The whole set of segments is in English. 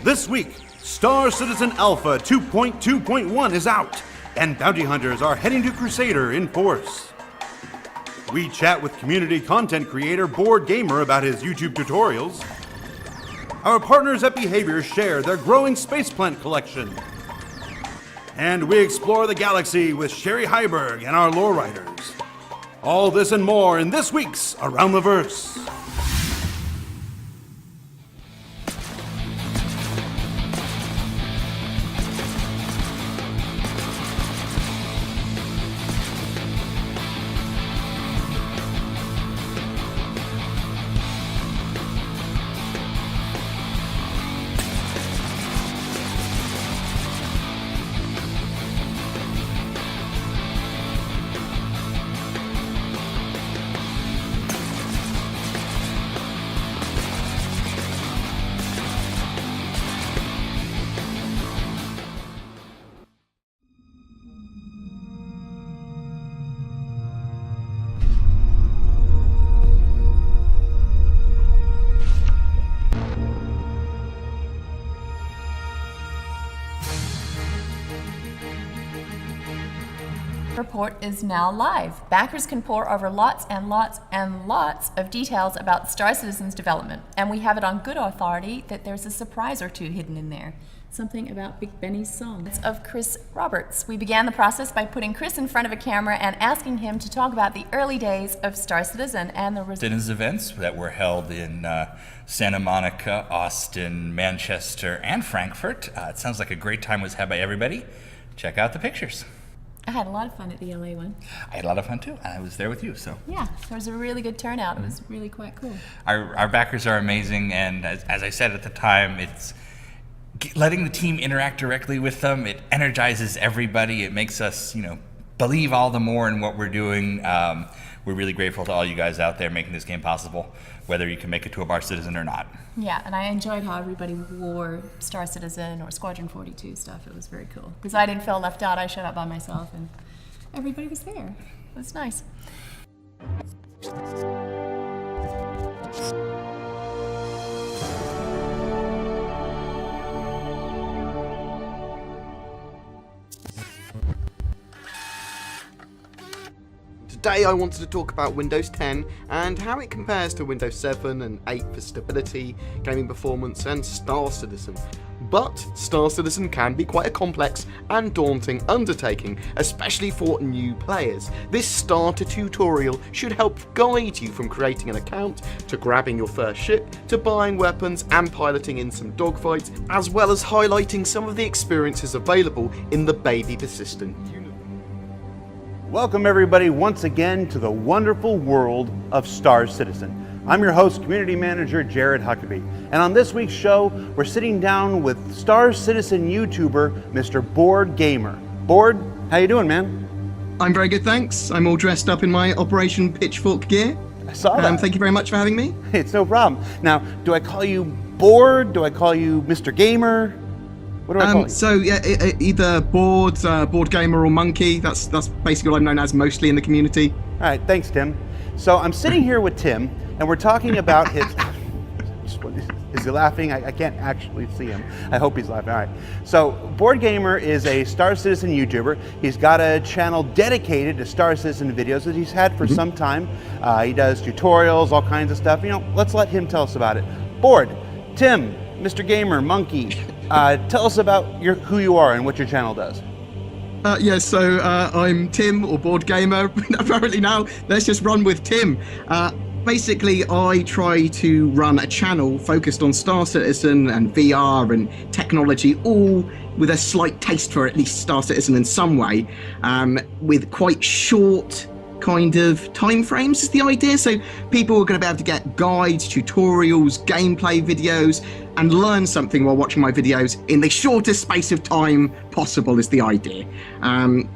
This week, Star Citizen Alpha 2.2.1 is out, and bounty hunters are heading to Crusader in force. We chat with community content creator Board Gamer about his YouTube tutorials. Our partners at Behavior share their growing space plant collection. And we explore the galaxy with Sherry Heiberg and our lore writers. All this and more in this week's Around the Verse. Report is now live. Backers can pore over lots and lots and lots of details about Star Citizen's development, and we have it on good authority that there's a surprise or two hidden in there. Something about Big Benny's song. It's of Chris Roberts. We began the process by putting Chris in front of a camera and asking him to talk about the early days of Star Citizen and the Citizens events that were held in Santa Monica, Austin, Manchester, and Frankfurt. It sounds like a great time was had by everybody. Check out the pictures. I had a lot of fun at the LA one. I had a lot of fun too, and I was there with you, so. Yeah, there was a really good turnout. It was really quite cool. Our backers are amazing, and as I said at the time, it's letting the team interact directly with them. It energizes everybody. It makes us, believe all the more in what we're doing. We're really grateful to all you guys out there making this game possible, whether you can make it to a Bar Citizen or not. Yeah, and I enjoyed how everybody wore Star Citizen or Squadron 42 stuff. It was very cool. Because I didn't feel left out. I showed up by myself, and everybody was there. It was nice. Today I wanted to talk about Windows 10 and how it compares to Windows 7 and 8 for stability, gaming performance and Star Citizen. But Star Citizen can be quite a complex and daunting undertaking, especially for new players. This starter tutorial should help guide you from creating an account, to grabbing your first ship, to buying weapons and piloting in some dogfights, as well as highlighting some of the experiences available in the baby persistent universe. Welcome everybody once again to the wonderful world of Star Citizen. I'm your host, Community Manager Jared Huckabee, and on this week's show, we're sitting down with Star Citizen YouTuber, Mr. Board Gamer. Board, how you doing, man? I'm very good, thanks. I'm all dressed up in my Operation Pitchfork gear. I saw that. Thank you very much for having me. It's no problem. Now, do I call you Board? Do I call you Mr. Gamer? What do I call you? So yeah, either board gamer or monkey. That's basically what I'm known as mostly in the community. All right, thanks, Tim. So I'm sitting here with Tim, and we're talking about his. Is he laughing? I can't actually see him. I hope he's laughing. All right. So Board Gamer is a Star Citizen YouTuber. He's got a channel dedicated to Star Citizen videos that he's had for some time. He does tutorials, all kinds of stuff. Let's let him tell us about it. Board, Tim, Mr. Gamer, Monkey. Tell us about who you are and what your channel does. So I'm Tim, or Board Gamer. Apparently now, let's just run with Tim. Basically, I try to run a channel focused on Star Citizen and VR and technology, all with a slight taste for at least Star Citizen in some way, with quite short kind of time frames is the idea. So people are going to be able to get guides, tutorials, gameplay videos, and learn something while watching my videos in the shortest space of time possible is the idea.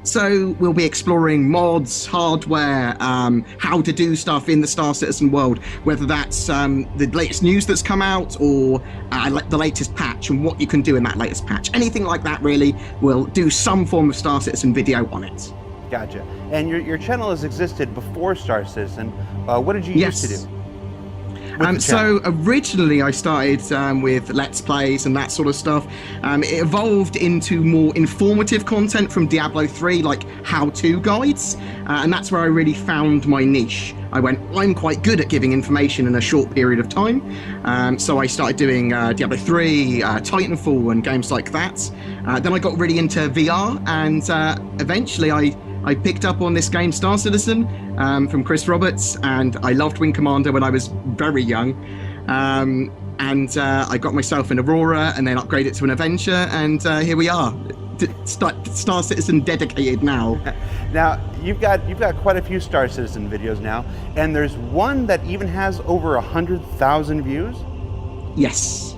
So we'll be exploring mods, hardware, how to do stuff in the Star Citizen world, whether that's the latest news that's come out or the latest patch and what you can do in that latest patch. Anything like that, really. We'll do some form of Star Citizen video on it. Gotcha. And your channel has existed before Star Citizen. What did you used to do? the So originally I started with Let's Plays and that sort of stuff. It evolved into more informative content from Diablo 3, like how-to guides, and that's where I really found my niche. I went, I'm quite good at giving information in a short period of time, so I started doing Diablo 3, Titanfall and games like that. Then I got really into VR, and eventually I picked up on this game Star Citizen from Chris Roberts, and I loved Wing Commander when I was very young. And I got myself an Aurora and then upgraded to an Avenger, and here we are. Star Citizen dedicated now. Now you've got quite a few Star Citizen videos now, and there's one that even has over 100,000 views. Yes.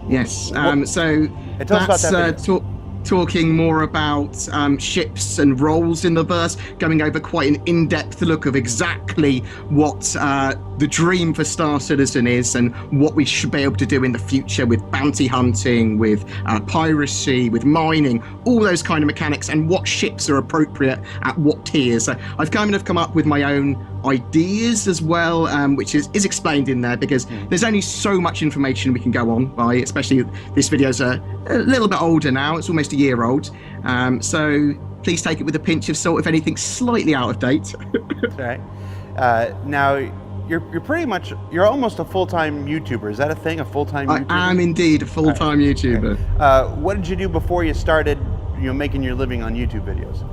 So tell us about that video. Talking more about ships and roles in the verse, going over quite an in-depth look of exactly what the dream for Star Citizen is and what we should be able to do in the future with bounty hunting, with piracy, with mining, all those kind of mechanics, and what ships are appropriate at what tiers. So I've kind of come up with my own ideas as well, which is explained in there, because there's only so much information we can go on by, especially this video's a little bit older now. It's almost a year old, so please take it with a pinch of salt if anything's slightly out of date. That's right. Now you're almost a full-time YouTuber. Is that a thing, a full-time YouTuber? I am indeed a full-time YouTuber. Okay. What did you do before you started making your living on YouTube videos?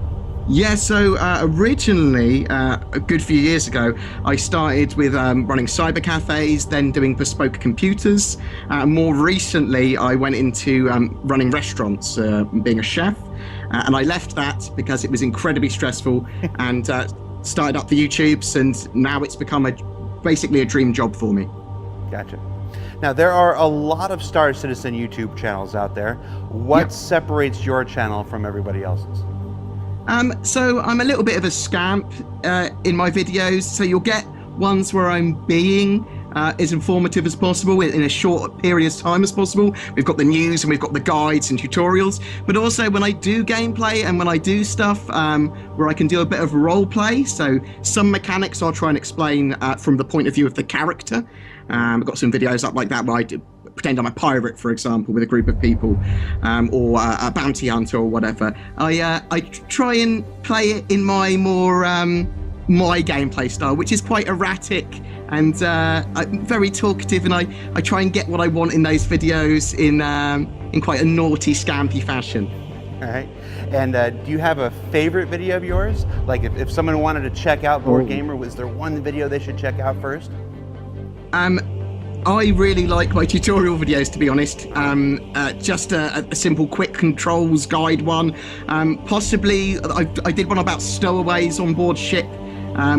Yeah, so originally, a good few years ago, I started with running cyber cafes, then doing bespoke computers. More recently, I went into running restaurants, being a chef, and I left that because it was incredibly stressful, and started up the YouTubes, and now it's become basically a dream job for me. Gotcha. Now, there are a lot of Star Citizen YouTube channels out there. What separates your channel from everybody else's? So I'm a little bit of a scamp in my videos. So you'll get ones where I'm being as informative as possible in a short period of time as possible. We've got the news and we've got the guides and tutorials, but also when I do gameplay and when I do stuff where I can do a bit of role play. So some mechanics I'll try and explain from the point of view of the character. I've got some videos up like that where I pretend I'm a pirate, for example, with a group of people, or a bounty hunter or whatever. I try and play it in my more my gameplay style, which is quite erratic and I'm very talkative, and I try and get what I want in those videos in quite a naughty, scampy fashion. All right. And do you have a favorite video of yours? Like if someone wanted to check out Board Gamer, was there one video they should check out first? I really like my tutorial videos, to be honest. Just a simple quick controls guide one. Possibly, I did one about stowaways on board ship,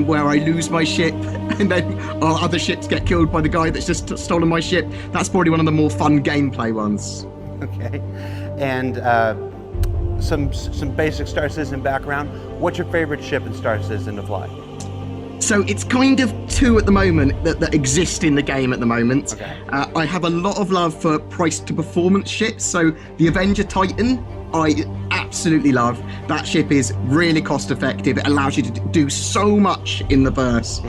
where I lose my ship and then other ships get killed by the guy that's just stolen my ship. That's probably one of the more fun gameplay ones. Okay. And some basic Star Citizen background. What's your favorite ship in Star Citizen to fly? So it's kind of two at the moment that exist in the game at the moment. Okay. I have a lot of love for price to performance ships. So the Avenger Titan, I absolutely love. That ship is really cost effective. It allows you to do so much in the verse.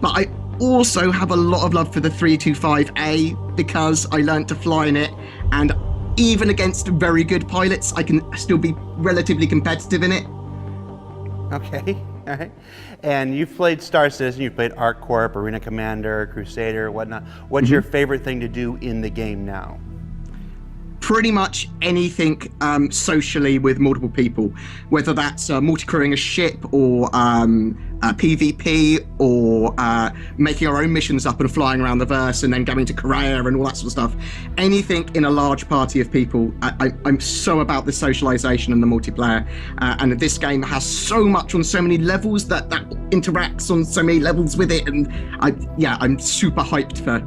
But I also have a lot of love for the 325A because I learned to fly in it, and even against very good pilots, I can still be relatively competitive in it. Okay. All right. And you've played Star Citizen, you've played ArcCorp, Arena Commander, Crusader, whatnot. What's your favorite thing to do in the game now? Pretty much anything socially with multiple people, whether that's multi-crewing a ship or PvP or making our own missions up and flying around the verse and then going to Korea and all that sort of stuff. Anything in a large party of people. I'm so about the socialization and the multiplayer, and this game has so much on so many levels that interacts on so many levels with it, and I'm super hyped for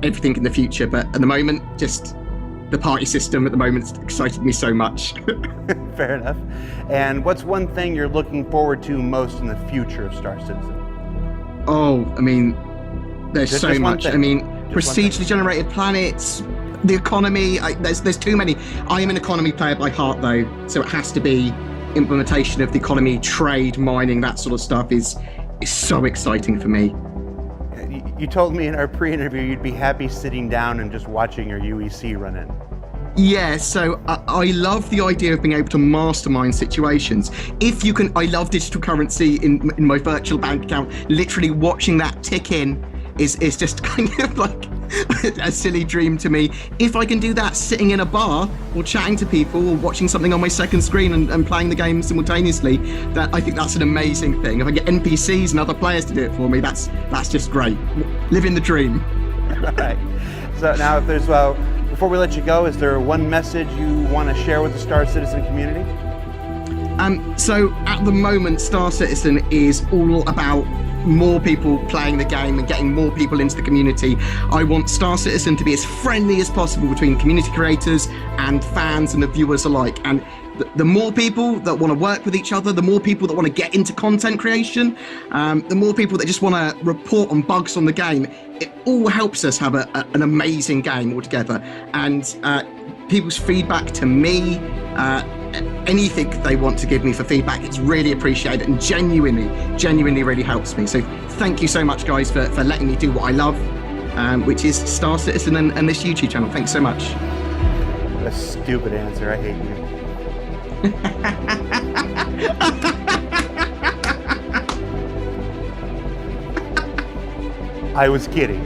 everything in the future, but at the moment, just the party system at the moment excited me so much. Fair enough. And what's one thing you're looking forward to most in the future of Star Citizen? Oh, I mean, there's so much. I mean, procedurally generated planets, the economy, there's too many. I am an economy player by heart though, so it has to be implementation of the economy, trade, mining, that sort of stuff is so exciting for me. you told me in our pre-interview you'd be happy sitting down and just watching your UEC run in. Yeah, so I love the idea of being able to mastermind situations. If you can, I love digital currency in my virtual bank account. Literally watching that tick in is just kind of like a silly dream to me. If I can do that sitting in a bar or chatting to people or watching something on my second screen and playing the game simultaneously, that I think that's an amazing thing. If I get NPCs and other players to do it for me, that's just great. Living the dream. All right. So now, if there's before we let you go, is there one message you want to share with the Star Citizen community? So at the moment, Star Citizen is all about more people playing the game and getting more people into the community. I want Star Citizen to be as friendly as possible between community creators and fans and the viewers alike. And the more people that want to work with each other, the more people that want to get into content creation, the more people that just want to report on bugs on the game, it all helps us have an amazing game altogether. And people's feedback to me, anything they want to give me for feedback, it's really appreciated and genuinely really helps me. So thank you so much, guys, for letting me do what I love, which is Star Citizen and this YouTube channel. Thanks so much. What a stupid answer. I hate you. I was kidding.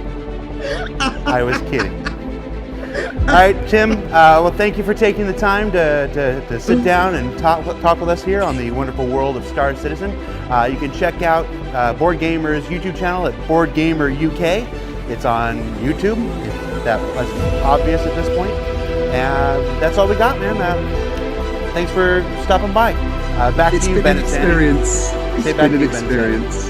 All right, Tim, well, thank you for taking the time to sit down and talk with us here on the wonderful world of Star Citizen. You can check out Board Gamer's YouTube channel at Board Gamer UK. It's on YouTube, if that was obvious at this point. And that's all we got, man. Thanks for stopping by. Back to you, Bennett. It's been an experience. Say back to you, Bennett.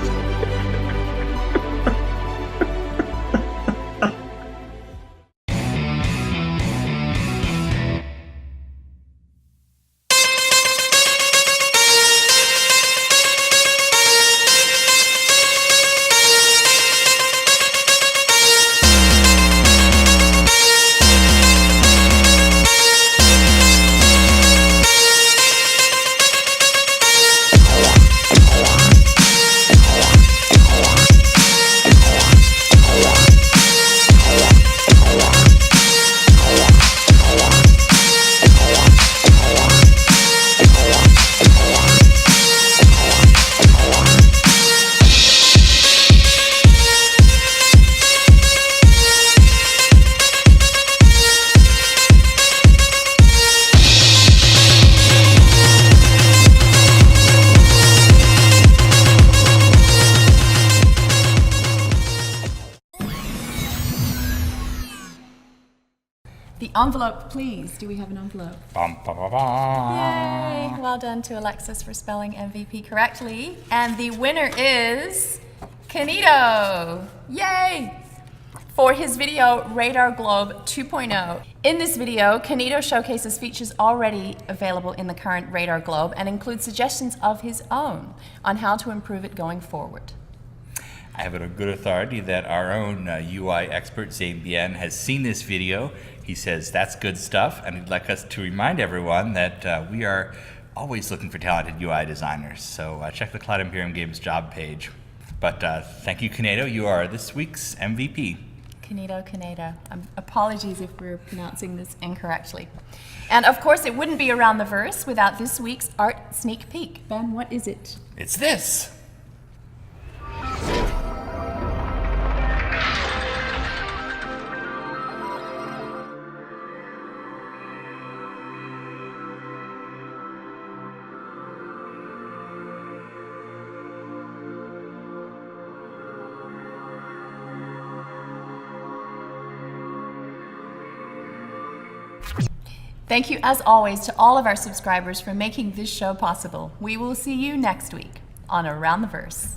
The envelope, please. Do we have an envelope? Bum, ba, ba, ba. Yay! Well done to Alexis for spelling MVP correctly. And the winner is Canito! Yay! For his video, Radar Globe 2.0. In this video, Canito showcases features already available in the current Radar Globe and includes suggestions of his own on how to improve it going forward. I have it on good authority that our own UI expert, Zane Bien, has seen this video. He says that's good stuff, and he'd like us to remind everyone that we are always looking for talented UI designers. So check the Cloud Imperium Games job page. But thank you, Canito. You are this week's MVP. Canito. Apologies if we're pronouncing this incorrectly. And of course, it wouldn't be Around the Verse without this week's art sneak peek. Ben, what is it? It's this. Thank you, as always, to all of our subscribers for making this show possible. We will see you next week on Around the Verse.